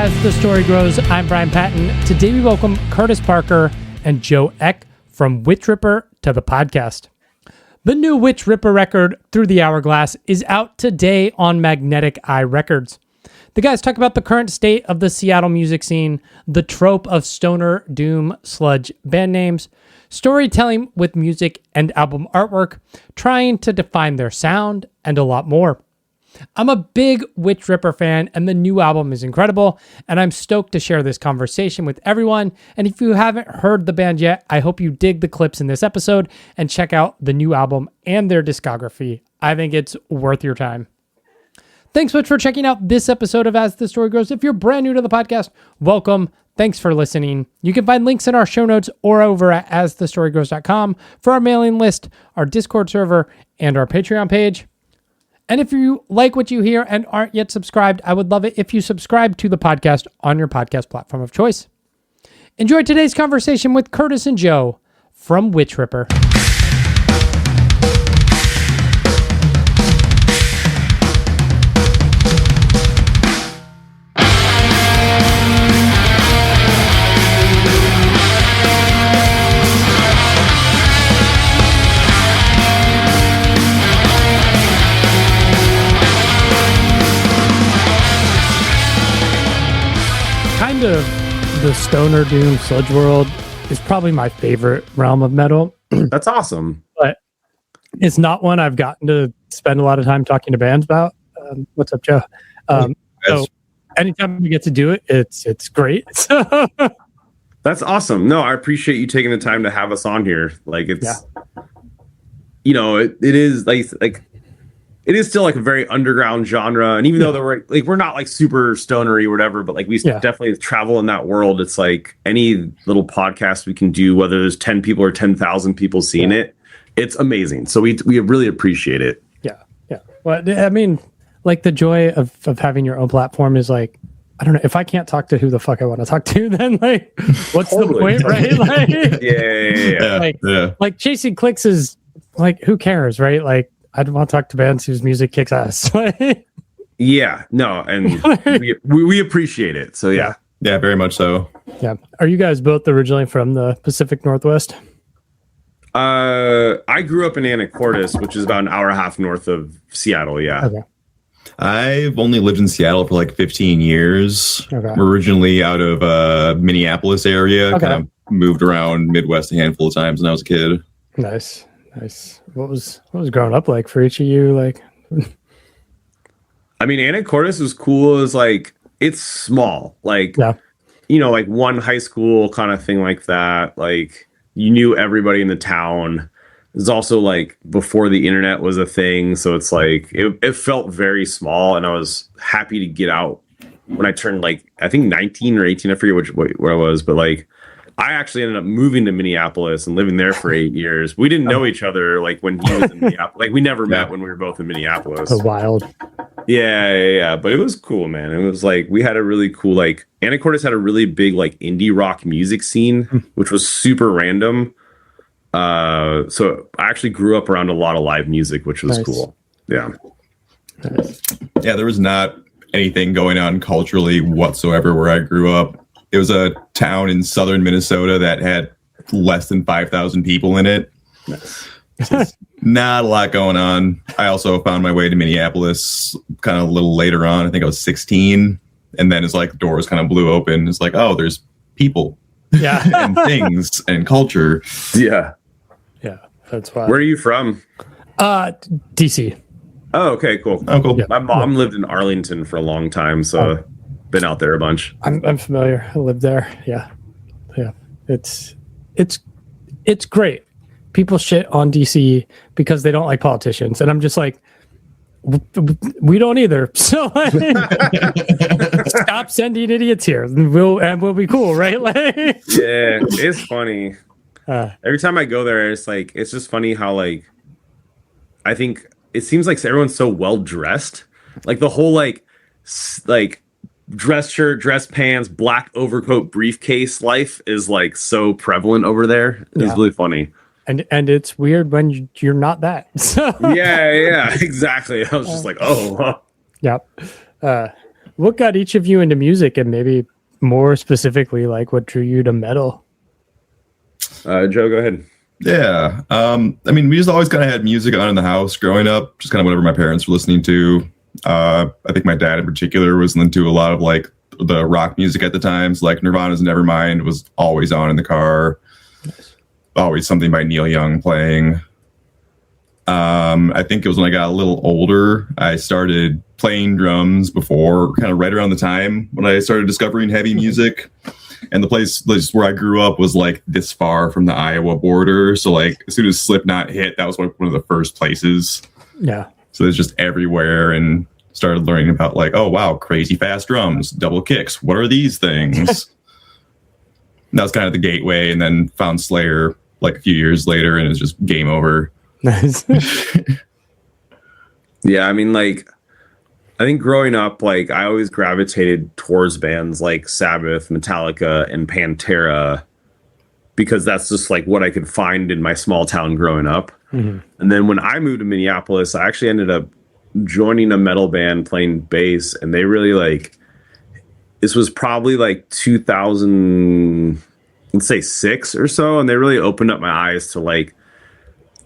As the Story Grows. I'm Brian Patton. Today we welcome Curtis Parker and Joe Eck from Witch Ripper to the podcast. The new Witch Ripper record, Through the Hourglass, is out today on Magnetic Eye Records. The guys talk about the current state of the Seattle music scene, the trope of stoner, doom, sludge band names, storytelling with music and album artwork, trying to define their sound, and a lot more. I'm a big Witch Ripper fan, and the new album is incredible, and I'm stoked to share this conversation with everyone. And if you haven't heard the band yet, I hope you dig the clips in this episode and check out the new album and their discography. I think it's worth your time. Thanks so much for checking out this episode of As the Story Grows. If you're brand new to the podcast, welcome. Thanks for listening. You can find links in our show notes or over at asthestorygrows.com for our mailing list, our Discord server, and our Patreon page. And if you like what you hear and aren't yet subscribed, I would love it if you subscribe to the podcast on your podcast platform of choice. Enjoy today's conversation with Curtis and Joe from Witch Ripper. Of the stoner doom sludge world is probably my favorite realm of metal. That's awesome, but it's not one I've gotten to spend a lot of time talking to bands about. What's up, Joe? So anytime we get to do it, it's great. That's awesome. No, I appreciate you taking the time to have us on here. Like it's, you know, it is like. It is still like a very underground genre, and even though we're not like super stonery or whatever, but like we definitely travel in that world. It's like any little podcast we can do, whether there's 10 people or 10,000 people seeing it, it's amazing. So we really appreciate it. Yeah. Well, I mean, like the joy of having your own platform is like, I don't know, if I can't talk to who the fuck I want to talk to, then like, what's the point, right? Like, like chasing clicks is like, who cares, right? Like, I don't want to talk to bands whose music kicks ass. Yeah, no, and we appreciate it. So yeah, very much so. Yeah, are you guys both originally from the Pacific Northwest? I grew up in Anacortes, which is about an hour and a half north of Seattle. Yeah. Okay. I've only lived in Seattle for like 15 years. Okay. I'm originally out of Minneapolis area. Okay. Kind of moved around Midwest a handful of times when I was a kid. Nice. What was growing up like for each of you? Like, I mean, Anacortes was cool. Is like it's small, like you know, like one high school kind of thing like that. Like you knew everybody in the town. It's also like before the internet was a thing, so it's like it felt very small, and I was happy to get out when I turned like I think 19 or 18. I forget where I was, but like. I actually ended up moving to Minneapolis and living there for 8 years. We didn't know each other like when he was in Minneapolis. Like we never met when we were both in Minneapolis. So wild. Yeah. But it was cool, man. It was like we had a really cool like Anacortes had a really big like indie rock music scene, which was super random. So I actually grew up around a lot of live music, which was cool. Yeah. Nice. Yeah, there was not anything going on culturally whatsoever where I grew up. It was a town in southern Minnesota that had less than 5,000 people in it. Not a lot going on. I also found my way to Minneapolis kind of a little later on. I think I was 16. And then it's like doors kind of blew open. It's like, oh, there's people and things and culture. Yeah. That's why. Where are you from? DC. Oh, okay, cool. Yeah. My mom lived in Arlington for a long time, so been out there a bunch. I'm familiar. I lived there. Yeah. It's great. People shit on DC because they don't like politicians, and I'm just like, we don't either. So stop sending idiots here, and we'll be cool, right? Like, yeah, it's funny. Every time I go there, it's like it's just funny how like I think it seems like everyone's so well dressed, like the whole like dress shirt, dress pants, black overcoat, briefcase life is like so prevalent over there. It's really funny. And it's weird when you're not that. So. Yeah, exactly. I was just like, oh. Yep. what got each of you into music, and maybe more specifically, like what drew you to metal? Joe, go ahead. Yeah. I mean, we just always kind of had music on in the house growing up, just kind of whatever my parents were listening to. I think my dad in particular was into a lot of like the rock music at the time. So like Nirvana's Nevermind was always on in the car. Nice. Always something by Neil Young playing. I think it was when I got a little older, I started playing drums before, kind of right around the time when I started discovering heavy music. And the place where I grew up was like this far from the Iowa border. So like as soon as Slipknot hit, that was one of the first places. Yeah. So it's just everywhere, and started learning about like, oh wow, crazy fast drums, double kicks. What are these things? That was kind of the gateway, and then found Slayer like a few years later, and it was just game over. Nice. Yeah, I mean, like, I think growing up, like, I always gravitated towards bands like Sabbath, Metallica, and Pantera, because that's just like what I could find in my small town growing up. Mm-hmm. And then when I moved to Minneapolis, I actually ended up joining a metal band playing bass, and they really like, this was probably like 2000, let's say 6 or so, and they really opened up my eyes to like,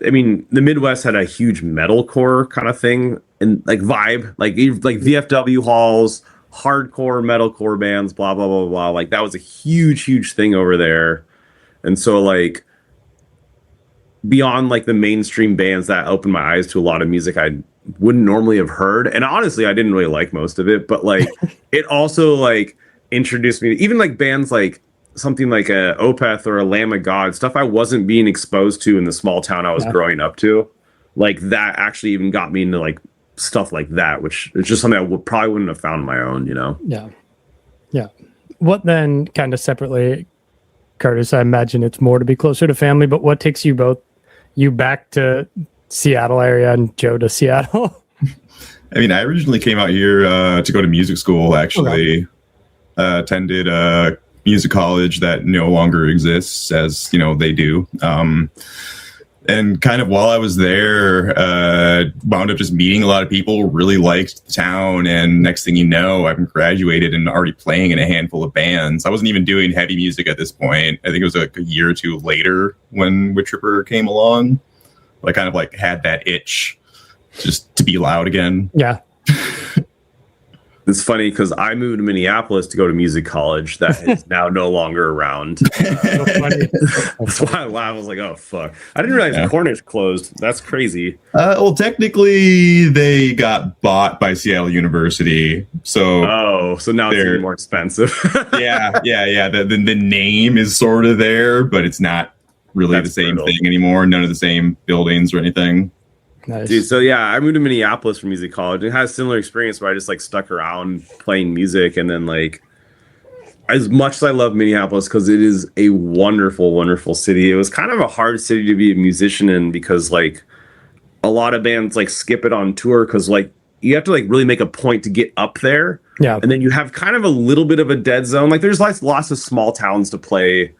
I mean, the Midwest had a huge metalcore kind of thing and like vibe, like VFW halls, hardcore metalcore bands, blah, blah, blah, blah. Like that was a huge thing over there. And so like beyond like the mainstream bands, that opened my eyes to a lot of music I wouldn't normally have heard. And honestly, I didn't really like most of it, but like it also like introduced me to even like bands like something like a Opeth or a Lamb of God, stuff I wasn't being exposed to in the small town I was growing up to. Like that actually even got me into like stuff like that, which is just something I probably wouldn't have found on my own, you know? Yeah. Yeah. What then, kind of separately, Curtis, I imagine it's more to be closer to family, but what takes you back to Seattle area and Joe to Seattle? I mean, I originally came out here to go to music school, actually. Okay. Attended a music college that no longer exists, as you know they do, and kind of while I was there, wound up just meeting a lot of people, really liked the town, and next thing you know, I've graduated and already playing in a handful of bands. I wasn't even doing heavy music at this point. I think it was like a year or two later when Witch Ripper came along, but I kind of like had that itch just to be loud again. Yeah. It's funny because I moved to Minneapolis to go to music college that is now no longer around. That's why I was like, oh, fuck. I didn't realize Cornish closed. That's crazy. Well, technically, they got bought by Seattle University. So now it's even more expensive. yeah. The name is sort of there, but it's not really the same thing anymore. None of the same buildings or anything. Nice. Dude, so yeah, I moved to Minneapolis for music college and had a similar experience where I just like stuck around playing music. And then like, as much as I love Minneapolis because it is a wonderful city, it was kind of a hard city to be a musician in because like a lot of bands like skip it on tour because like you have to like really make a point to get up there. Yeah. And then you have kind of a little bit of a dead zone. Like there's lots of small towns to play.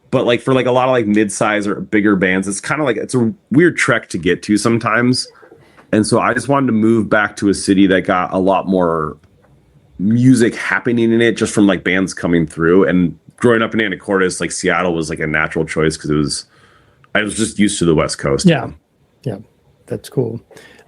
But like for like a lot of like mid-size or bigger bands, it's kind of like it's a weird trek to get to sometimes. And so I just wanted to move back to a city that got a lot more music happening in it just from like bands coming through. And growing up in Anacortes, like Seattle was like a natural choice because I was just used to the West Coast. Yeah. Yeah. That's cool.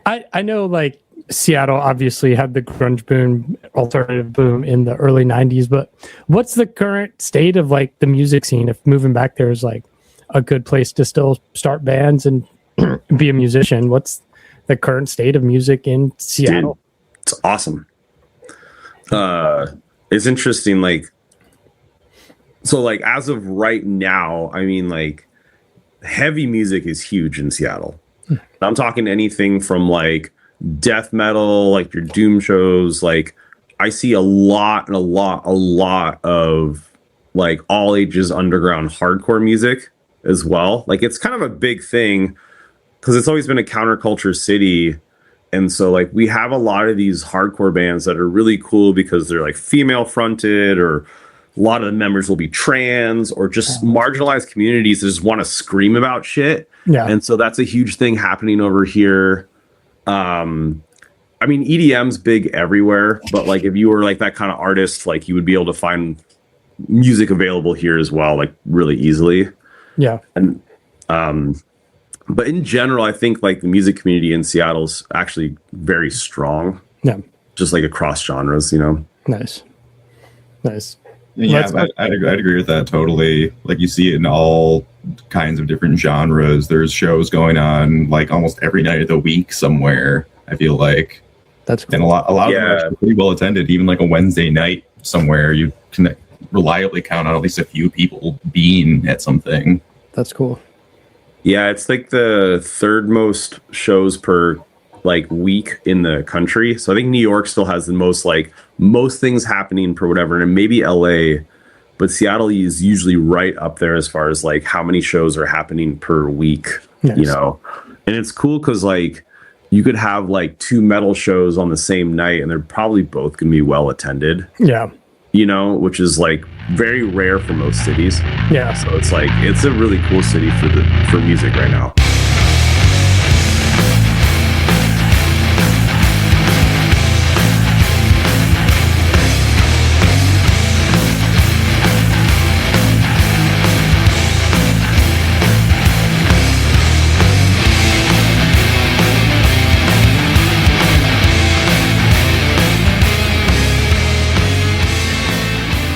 I know like Seattle obviously had the grunge boom, alternative boom in the early 90s, but what's the current state of like the music scene? If moving back there is like a good place to still start bands and be a musician, what's the current state of music in Seattle? Dude, it's awesome. It's interesting. Like, so like as of right now, I mean like heavy music is huge in Seattle. I'm talking anything from like death metal, like your doom shows. Like I see a lot of like all ages underground hardcore music as well. Like it's kind of a big thing because it's always been a counterculture city. And so like we have a lot of these hardcore bands that are really cool because they're like female fronted, or a lot of the members will be trans, or just marginalized communities that just want to scream about shit. Yeah. And so that's a huge thing happening over here. I I mean, EDM's big everywhere, but like if you were like that kind of artist, like you would be able to find music available here as well, like really easily. Yeah. And but in general, I think like the music community in Seattle's actually very strong. Yeah. Just like across genres, you know. Nice. Yeah, I'd agree with that totally. Like you see it in all kinds of different genres. There's shows going on like almost every night of the week somewhere, I feel like. That's cool. And a lot of them are actually pretty well attended. Even like a Wednesday night somewhere, you can reliably count on at least a few people being at something. That's cool. Yeah, it's like the third most shows per like week in the country. So I think New York still has the most things happening per whatever, and maybe LA, but Seattle is usually right up there as far as like how many shows are happening per week. Nice. You know, and it's cool because like you could have like 2 metal shows on the same night, and they're probably both gonna be well attended. Yeah. You know, which is like very rare for most cities. Yeah. So it's like it's a really cool city for music right now.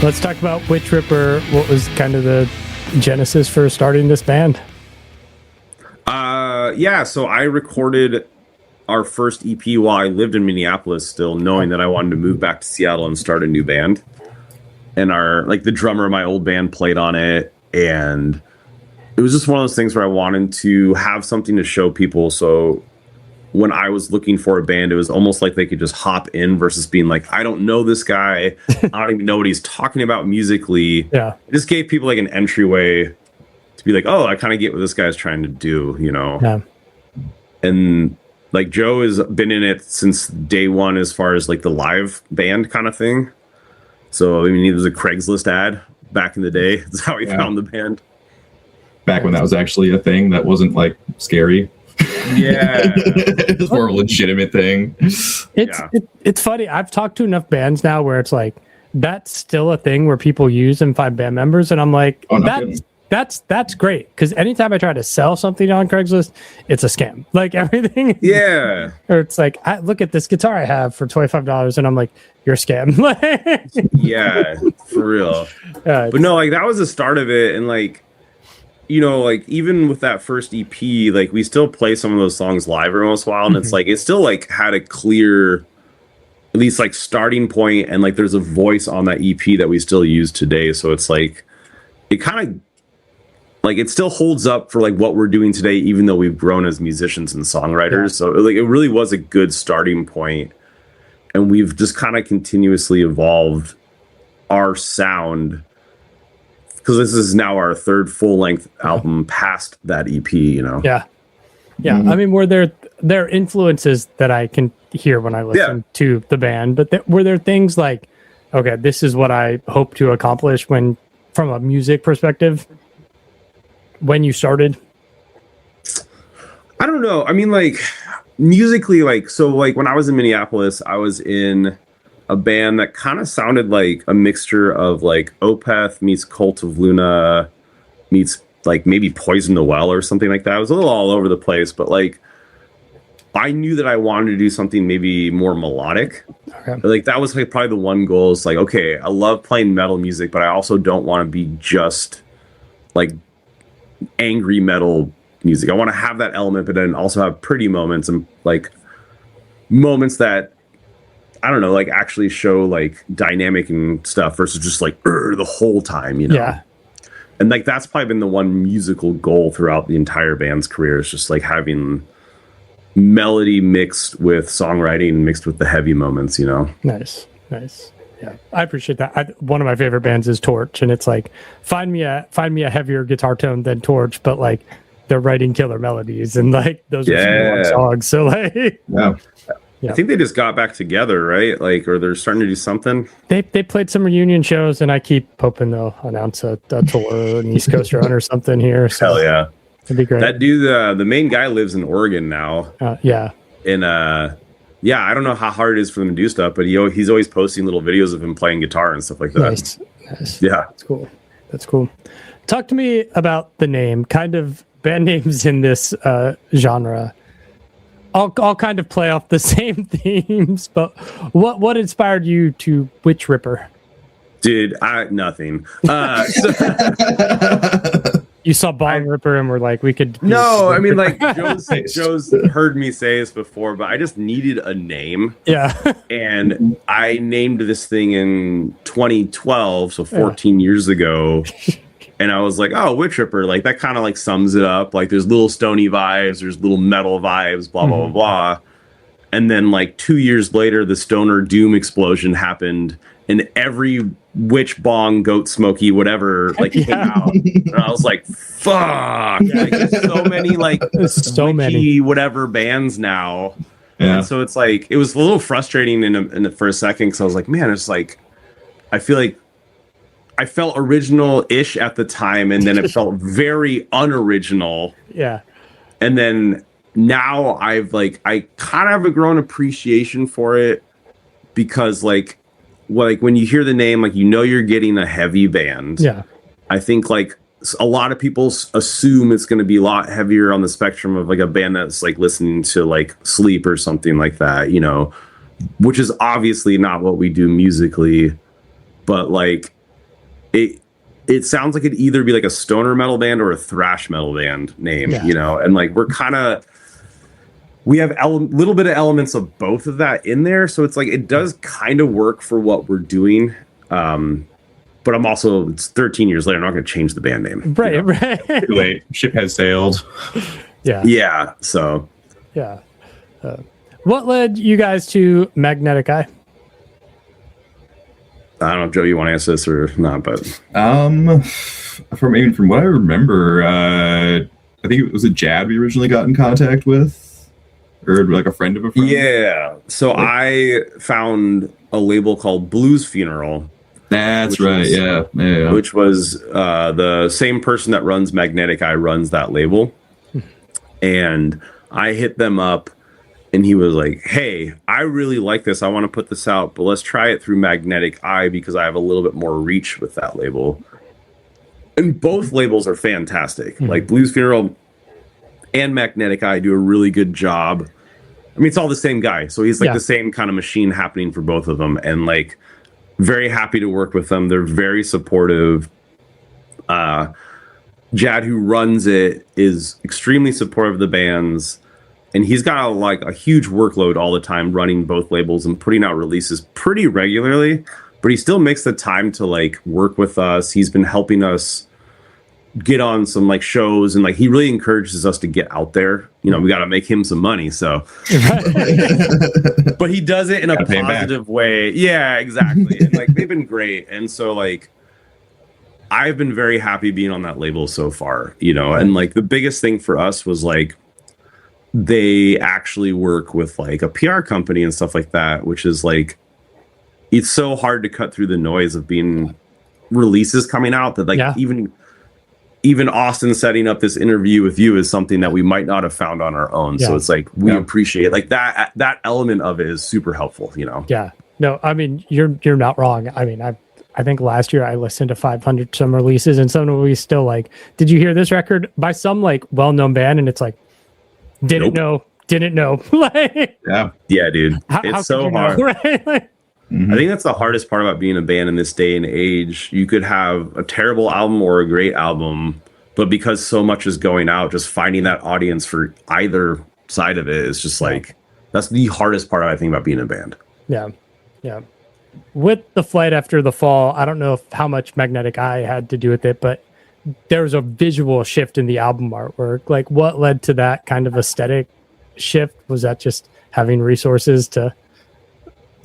Let's talk about Witch Ripper. What was kind of the genesis for starting this band? Yeah, so I recorded our first EP while I lived in Minneapolis still, knowing that I wanted to move back to Seattle and start a new band. And the drummer of my old band played on it, and it was just one of those things where I wanted to have something to show people. So when I was looking for a band, it was almost like they could just hop in versus being like, I don't know this guy. I don't even know what he's talking about musically. Yeah. It just gave people like an entryway to be like, oh, I kind of get what this guy's trying to do, you know? Yeah. And like Joe has been in it since day one as far as like the live band kind of thing. So, I mean, it was a Craigslist ad back in the day. That's how he found the band. Back when that was actually a thing that wasn't like scary. Yeah. It was more a legitimate thing. It's funny. I've talked to enough bands now where it's like that's still a thing where people use and find band members, and I'm like, that's great, because anytime I try to sell something on Craigslist, it's a scam. Like everything. Yeah. Or it's like, look at this guitar I have for $25, and I'm like, you're a scam. Yeah, for real. But no, like that was the start of it, and like, you know, like even with that first EP, like we still play some of those songs live every once in a while, and it's like it still like had a clear, at least like starting point, and like there's a voice on that EP that we still use today. So it's like it kind of like it still holds up for like what we're doing today, even though we've grown as musicians and songwriters. Yeah. So like it really was a good starting point, and we've just kind of continuously evolved our sound, because this is now our third full-length album past that EP, you know? Yeah. I mean, were there influences that I can hear when I listen to the band, but were there things like, okay, this is what I hope to accomplish from a music perspective when you started? I don't know. I mean, like, musically, like, so, like, when I was in Minneapolis, I was in a band that kind of sounded like a mixture of like Opeth meets Cult of Luna meets like maybe Poison the Well or something like that. It was a little all over the place, but like I knew that I wanted to do something maybe more melodic. Okay. Like that was like probably the one goal is like, okay, I love playing metal music, but I also don't want to be just like angry metal music. I want to have that element, but then also have pretty moments and like moments that I don't know, like actually show like dynamic and stuff versus just like the whole time, you know? Yeah. And like that's probably been the one musical goal throughout the entire band's career, is just like having melody mixed with songwriting mixed with the heavy moments, you know? Nice. Yeah, I appreciate that. One of my favorite bands is Torch, and it's like find me a heavier guitar tone than Torch, but like they're writing killer melodies, and like those are some long songs. So like, I think they just got back together, right? Like, or they're starting to do something. They played some reunion shows, and I keep hoping they'll announce a tour, an East Coast run or something here. So hell yeah, that'd be great. That dude, the main guy lives in Oregon now. Yeah. In yeah, I don't know how hard it is for them to do stuff, but he's always posting little videos of him playing guitar and stuff like that. Nice. Yeah, that's cool. Talk to me about the name. Kind of band names in this genre. I'll kind of play off the same themes, but what inspired you to Witch Ripper? Dude, nothing. You saw Bong Ripper and were like, we could. No, I mean, like Joe's heard me say this before, but I just needed a name. Yeah. And I named this thing in 2012, so 14 years ago. And I was like, oh, Witch Ripper, like that kind of like sums it up. Like there's little stony vibes, there's little metal vibes, blah, blah, blah, blah. And then like 2 years later, the stoner doom explosion happened. And every witch, bong, goat, smoky, whatever, like came out. And I was like, fuck. Like, there's so many like witchy whatever bands now. Yeah. And so it's like, it was a little frustrating for a second because I was like, man, it's like, I feel like I felt original-ish at the time, and then it felt very unoriginal. Yeah. And then now I kind of have a grown appreciation for it because like when you hear the name, like, you know, you're getting a heavy band. Yeah. I think like a lot of people assume it's going to be a lot heavier on the spectrum of like a band that's like listening to like Sleep or something like that, you know, which is obviously not what we do musically, but like it sounds like it'd either be like a stoner metal band or a thrash metal band name, you know, and like we have a little bit of elements of both of that in there. So it's like, it does kind of work for what we're doing. But I'm also, it's 13 years later, I'm not going to change the band name. Right, you know? right. Too late. Ship has sailed. Yeah. Yeah. So. Yeah. What led you guys to Magnetic Eye? I don't know, Joe, you want to answer this or not, but. From what I remember, I think it was a Jad we originally got in contact with. Or like a friend of a friend. Yeah. So I found a label called Blues Funeral. That's right. Yeah. Which was the same person that runs Magnetic Eye runs that label. And I hit them up and he was like, hey, I really like this. I want to put this out, but let's try it through Magnetic Eye because I have a little bit more reach with that label. And both labels are fantastic. Mm-hmm. Like Blues Funeral and Magnetic Eye do a really good job. I mean, it's all the same guy. So he's like the same kind of machine happening for both of them. And like, very happy to work with them. They're very supportive. Jad, who runs it, is extremely supportive of the bands. And he's got a huge workload all the time running both labels and putting out releases pretty regularly. But he still makes the time to like work with us. He's been helping us get on some like shows, and like he really encourages us to get out there. You know, we got to make him some money, so but he does it in a positive way. Yeah, exactly. And like they've been great, and so like I've been very happy being on that label so far, you know. And like the biggest thing for us was like they actually work with like a PR company and stuff like that, which is like, it's so hard to cut through the noise of being releases coming out that like even Austin setting up this interview with you is something that we might not have found on our own. So it's like, we appreciate like that element of it is super helpful, you know? Yeah, no, I mean, you're not wrong. I mean, I think last year I listened to 500 some releases, and some of we still like, did you hear this record by some like well-known band? And it's like, didn't know. Like, yeah, dude. It's so hard. Right? Like, I think that's the hardest part about being a band in this day and age. You could have a terrible album or a great album, but because so much is going out, just finding that audience for either side of it is just like, that's the hardest part I think about being a band. Yeah. With The Flight After the Fall, I don't know how much Magnetic Eye had to do with it, but there was a visual shift in the album artwork. Like, what led to that kind of aesthetic shift? Was that just having resources to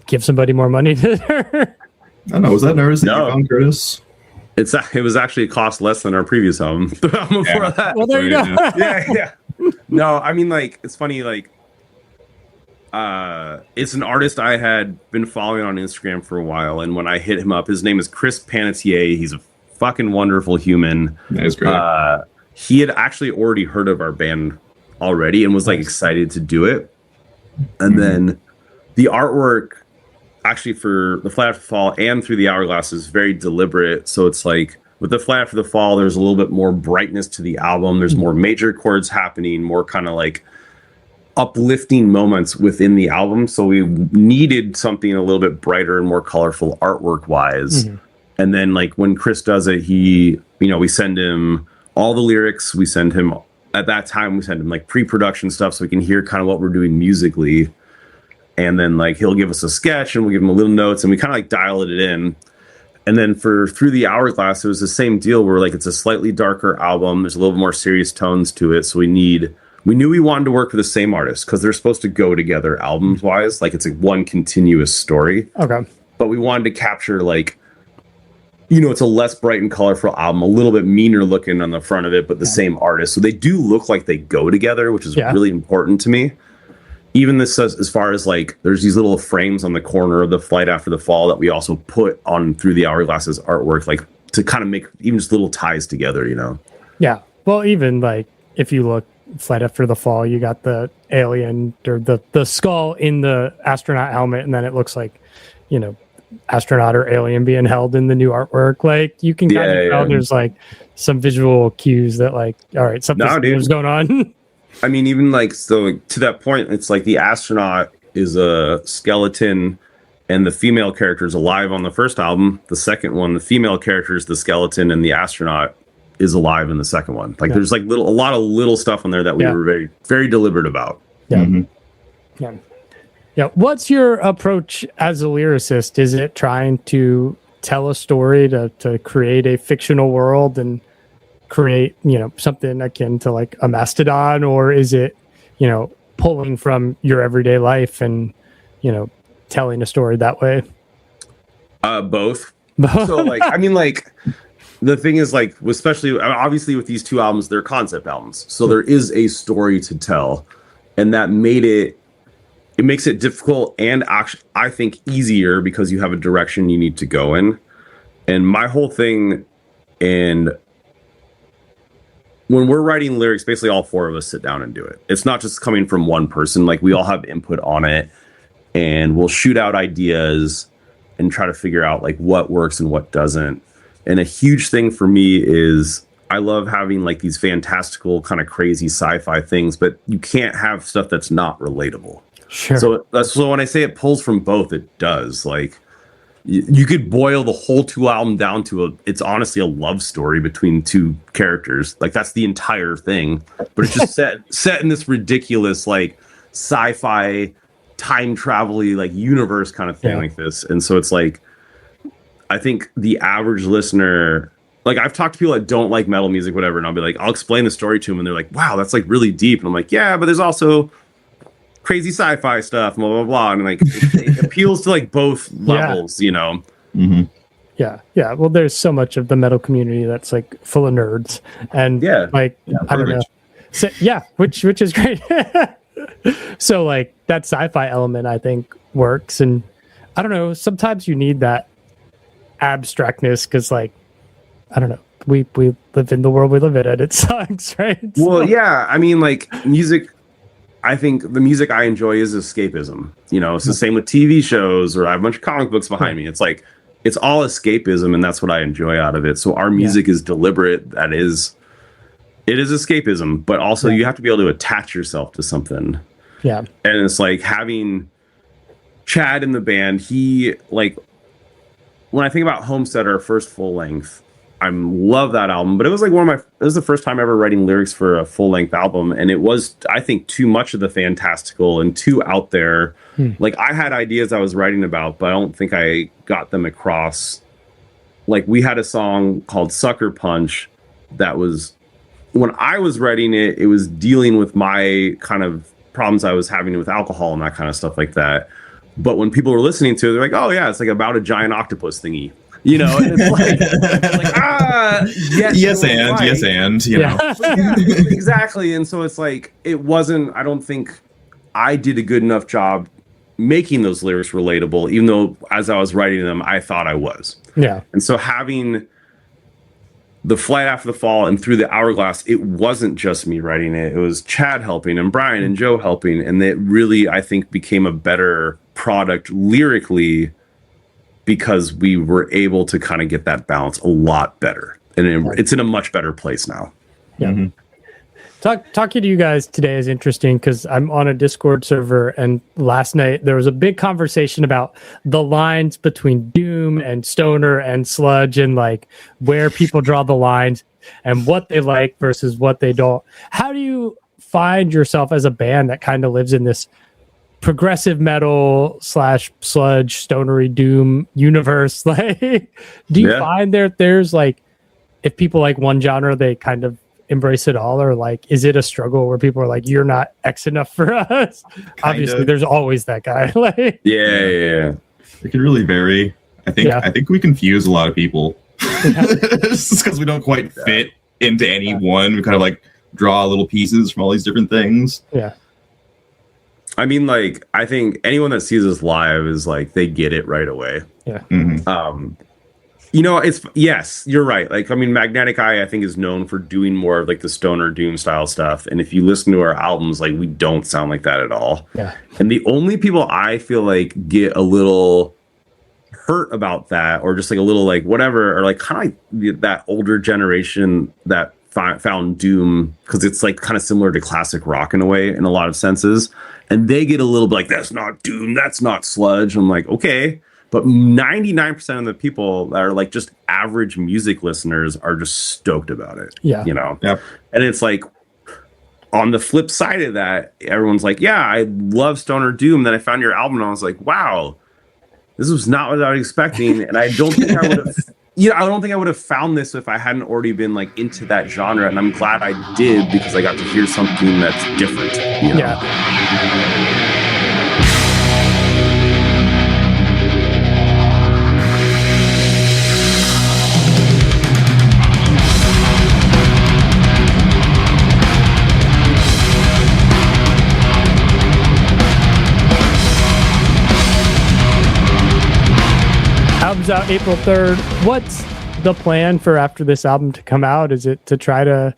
give somebody more money to their... I don't know. Was that nervous that you found, Curtis? It was actually cost less than our previous album. Before that. Well, there you go. Yeah. No, I mean, like, it's funny, like, it's an artist I had been following on Instagram for a while, and when I hit him up, his name is Chris Panetier. He's a fucking wonderful human. That is great. He had actually already heard of our band already and was like excited to do it. And then the artwork actually for the Flight After the Fall and Through the Hourglass is very deliberate. So it's like with the Flight After the Fall, there's a little bit more brightness to the album. There's more major chords happening, more kind of like uplifting moments within the album. So we needed something a little bit brighter and more colorful artwork wise. And then like when Chris does it, we send him all the lyrics. We send him at that time, we send him like pre-production stuff so we can hear kind of what we're doing musically. And then like he'll give us a sketch and we'll give him a little notes and we kind of like dial it in. And then for Through the Hourglass, it was the same deal where like it's a slightly darker album. There's a little more serious tones to it. So we knew we wanted to work with the same artist because they're supposed to go together albums wise. Like it's like one continuous story. Okay. But we wanted to capture like, it's a less bright and colorful album, a little bit meaner looking on the front of it, but the same artist. So they do look like they go together, which is really important to me. Even this as far as like, there's these little frames on the corner of the Flight After the Fall that we also put on Through the Hourglass's artwork, like to kind of make even just little ties together, Yeah. Well, even like if you look Flight After the Fall, you got the alien or the skull in the astronaut helmet, and then it looks like, astronaut or alien being held in the new artwork. Like you can kind of tell there's like some visual cues that like, all right, something's going on. I mean, even like, so to that point, it's like the astronaut is a skeleton and the female character is alive on the first album. The second one, the female character is the skeleton and the astronaut is alive in the second one. Like there's like a lot of little stuff on there that we were very, very deliberate about. Yeah. What's your approach as a lyricist? Is it trying to tell a story to create a fictional world and create, something akin to like a mastodon, or is it, pulling from your everyday life and, telling a story that way? Both. So like, I mean, like the thing is like, especially obviously with these two albums, they're concept albums. So there is a story to tell, and that makes it difficult and actually, I think, easier because you have a direction you need to go in. And my whole thing, and when we're writing lyrics, basically all four of us sit down and do it. It's not just coming from one person. Like we all have input on it, and we'll shoot out ideas and try to figure out like what works and what doesn't. And a huge thing for me is I love having like these fantastical kind of crazy sci-fi things, but you can't have stuff that's not relatable. Sure. So when I say it pulls from both, it does. Like you could boil the whole two album down to it's honestly a love story between two characters. Like that's the entire thing, but it's just set in this ridiculous like sci-fi time travel-y like universe kind of thing like this. And so it's like, I think the average listener, like I've talked to people that don't like metal music, whatever, and I'll be like, I'll explain the story to them, and they're like, wow, that's like really deep. And I'm like, yeah, but there's also crazy sci-fi stuff, blah blah blah, and like it appeals to like both levels, Mm-hmm. Yeah. Well, there's so much of the metal community that's like full of nerds, and I don't know. So, which is great. So like that sci-fi element, I think, works, and I don't know. Sometimes you need that abstractness because, like, I don't know. We live in the world we live in, and it sucks, right? Well, yeah. I mean, like music. I think the music I enjoy is escapism. It's the same with TV shows, or I have a bunch of comic books behind me. It's like, it's all escapism, and that's what I enjoy out of it. So our music is deliberate. It is escapism, but also you have to be able to attach yourself to something. Yeah. And it's like having Chad in the band, he like, when I think about Homestead, our first full length, I love that album, but it was like it was the first time ever writing lyrics for a full length album. And it was, I think, too much of the fantastical and too out there. Like I had ideas I was writing about, but I don't think I got them across. Like we had a song called Sucker Punch that was, when I was writing it, it was dealing with my kind of problems I was having with alcohol and that kind of stuff like that. But when people were listening to it, they're like, oh yeah, it's like about a giant octopus thingy. And it's like, yes, and, exactly. And so it's like, it wasn't, I don't think I did a good enough job making those lyrics relatable, even though as I was writing them, I thought I was. Yeah. And so having the Flight After the Fall and Through the Hourglass, it wasn't just me writing it. It was Chad helping and Brian and Joe helping. And it really, I think, became a better product lyrically because we were able to kind of get that balance a lot better. And it's in a much better place now. Yeah. Talking to you guys today is interesting because I'm on a Discord server, and last night there was a big conversation about the lines between doom and stoner and sludge, and like where people draw the lines and what they like versus what they don't. How do you find yourself as a band that kind of lives in this progressive metal / sludge stonery doom universe? Like, do you find there's like, if people like one genre, they kind of embrace it all, or like, is it a struggle where people are like, you're not X enough for us? Obviously there's always that guy. Like, yeah, it can really vary. I think we confuse a lot of people just because we don't quite fit into any one. We kind of like draw little pieces from all these different things. I mean, like, I think anyone that sees us live is like, they get it right away. You know, yes, you're right. Like, I mean, Magnetic Eye, I think, is known for doing more of like the stoner doom style stuff. And if you listen to our albums, like, we don't sound like that at all. And the only people I feel like get a little hurt about that, or just like a little like whatever, or like kind of like that older generation that found doom, because it's like kind of similar to classic rock in a way, in a lot of senses. And they get a little bit like, that's not doom, that's not sludge. I'm like, okay. But 99% of the people that are like just average music listeners are just stoked about it. You know? And it's like, on the flip side of that, everyone's like, yeah, I love stoner doom. Then I found your album and I was like, wow, this was not what I was expecting. And I don't think I would have, I don't think I would have found this if I hadn't already been like into that genre. And I'm glad I did, because I got to hear something that's different. You know? Album's out April 3rd. What's the plan for after this album to come out? Is it to try to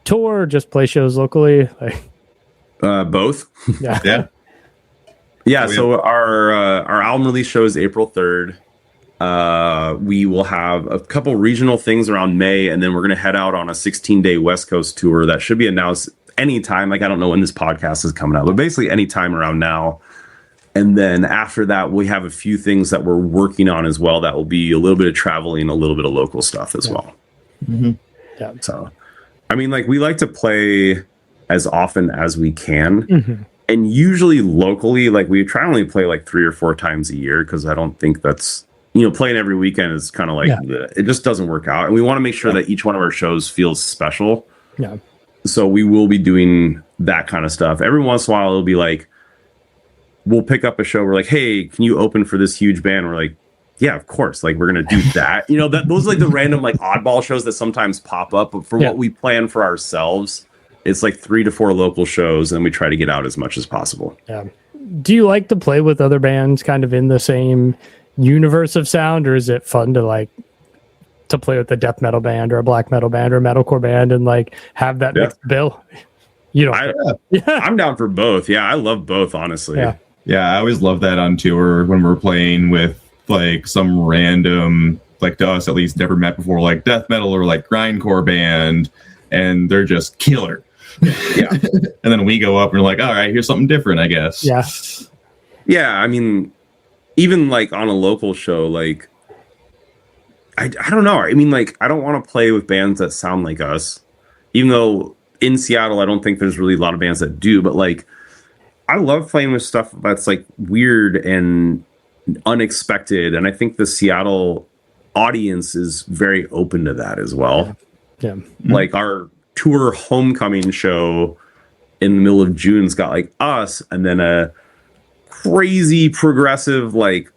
tour or just play shows locally? Like, both. Yeah. So our album release show is April 3rd. We will have a couple regional things around May, and then we're going to head out on a 16-day West Coast tour that should be announced anytime. Like, I don't know when this podcast is coming out, but basically anytime around now. And then after that, we have a few things that we're working on as well. That will be a little bit of traveling, a little bit of local stuff as well. So, I mean, like, we like to play as often as we can. And usually locally, like, we try to only play like 3 or 4 times a year, because I don't think that's, playing every weekend is kind of like, it just doesn't work out. And we want to make sure that each one of our shows feels special. So we will be doing that kind of stuff. Every once in a while, it'll be like, we'll pick up a show. We're like, hey, can you open for this huge band? We're like, yeah, of course. Like, we're going to do that. Those are like the random, like, oddball shows that sometimes pop up. But for what we plan for ourselves, it's like 3 to 4 local shows, and we try to get out as much as possible. Do you like to play with other bands kind of in the same universe of sound, or is it fun to like to play with a death metal band or a black metal band or a metalcore band and like have that mixed bill? I'm down for both. I love both, honestly. I always love that on tour when we're playing with like some random, like, to us at least, never met before, like death metal or like grindcore band, and they're just killer. And then we go up and we're like, all right, here's something different, I guess. I mean, even like on a local show, like, I don't know. I mean, like, I don't want to play with bands that sound like us, even though in Seattle, I don't think there's really a lot of bands that do, but like, I love playing with stuff that's like weird and unexpected. And I think the Seattle audience is very open to that as well. Like, our tour homecoming show in the middle of June's got like us, and then a crazy progressive, like,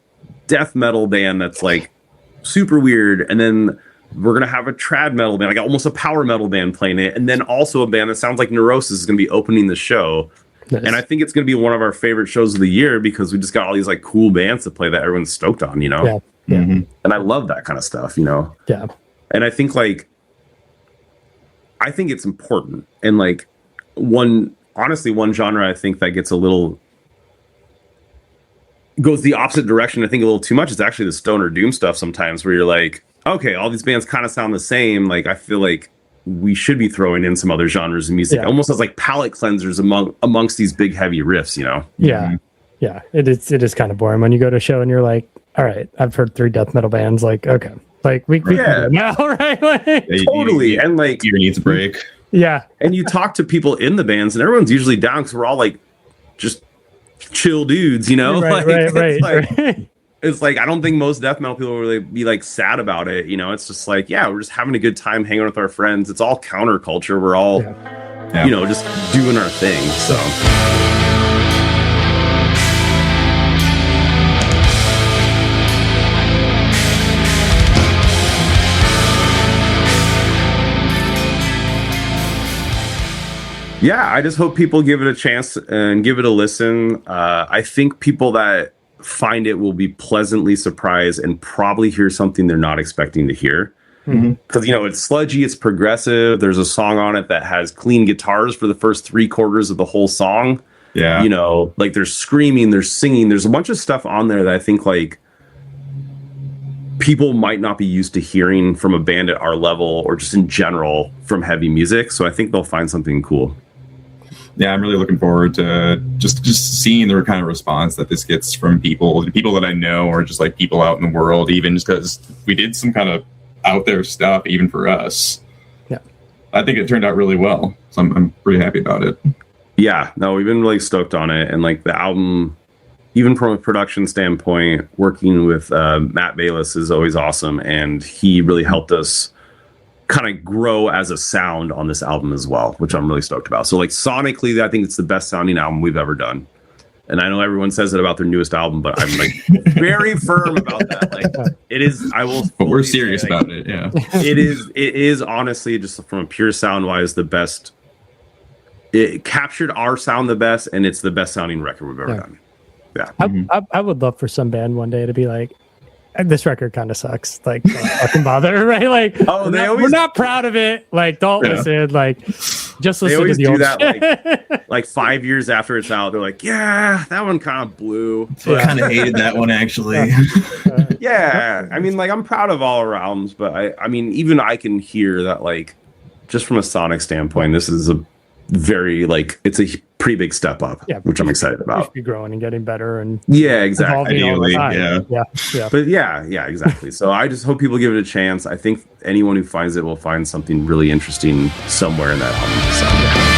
death metal band that's like super weird. And then we're going to have a trad metal band, like almost a power metal band playing it. And then also a band that sounds like Neurosis is going to be opening the show. And I think it's going to be one of our favorite shows of the year, because we just got all these like cool bands to play that everyone's stoked on, And I love that kind of stuff, And I think like, it's important. And like, one genre I think that gets a little goes the opposite direction, I think a little too much, is actually the stoner doom stuff sometimes, where you're like, okay, all these bands kind of sound the same. Like, I feel like we should be throwing in some other genres of music, almost as like palate cleansers amongst these big heavy riffs, you know? Yeah. Yeah. It is kind of boring when you go to a show and you're like, all right, I've heard 3 death metal bands. Like, okay. Like we can do it now, right? Like, totally. And like, you need a break. Yeah. And you talk to people in the bands and everyone's usually down because we're all like just chill dudes, you know? Right. It's like, I don't think most death metal people will really be like sad about it. You know, it's just like, yeah, we're just having a good time hanging with our friends. It's all counterculture. We're all, you know, just doing our thing. So. Yeah, I just hope people give it a chance and give it a listen. I think people that find it will be pleasantly surprised and probably hear something they're not expecting to hear. Because, you know, it's sludgy, it's progressive. There's a song on it that has clean guitars for the first 3/4 of the whole song. Yeah. You know, like there's screaming, there's singing, there's a bunch of stuff on there that I think like people might not be used to hearing from a band at our level or just in general from heavy music. So I think they'll find something cool. Yeah, I'm really looking forward to just seeing the kind of response that this gets from people that I know, or just like people out in the world, even just because we did some kind of out there stuff, even for us. Yeah, I think it turned out really well. So I'm pretty happy about it. Yeah, no, we've been really stoked on it. And like the album, even from a production standpoint, working with Matt Bayless is always awesome. And he really helped us kind of grow as a sound on this album as well, which I'm really stoked about. So like sonically, I think it's the best sounding album we've ever done. And I know everyone says it about their newest album, but I'm like very firm about that. Like it is, I will. But we're serious about it. Yeah. It is honestly just from a pure sound wise, the best. It captured our sound the best, and it's the best sounding record we've ever done. Yeah. I would love for some band one day to be like, this record kind of sucks. Like, don't fucking bother, right? Like, we're not proud of it. Like, don't listen. Like, just listen to the old that. Like 5 years after it's out, they're like, yeah, that one kind of blew. I kind of hated that one actually. Yeah, I mean, like, I'm proud of all our albums, but I mean, even I can hear that, like, just from a sonic standpoint, this is a very like it's a pretty big step up, which I'm excited about. We should be growing and getting better and exactly. Ideally, yeah. But yeah, exactly. So I just hope people give it a chance. I think anyone who finds it will find something really interesting somewhere in that album.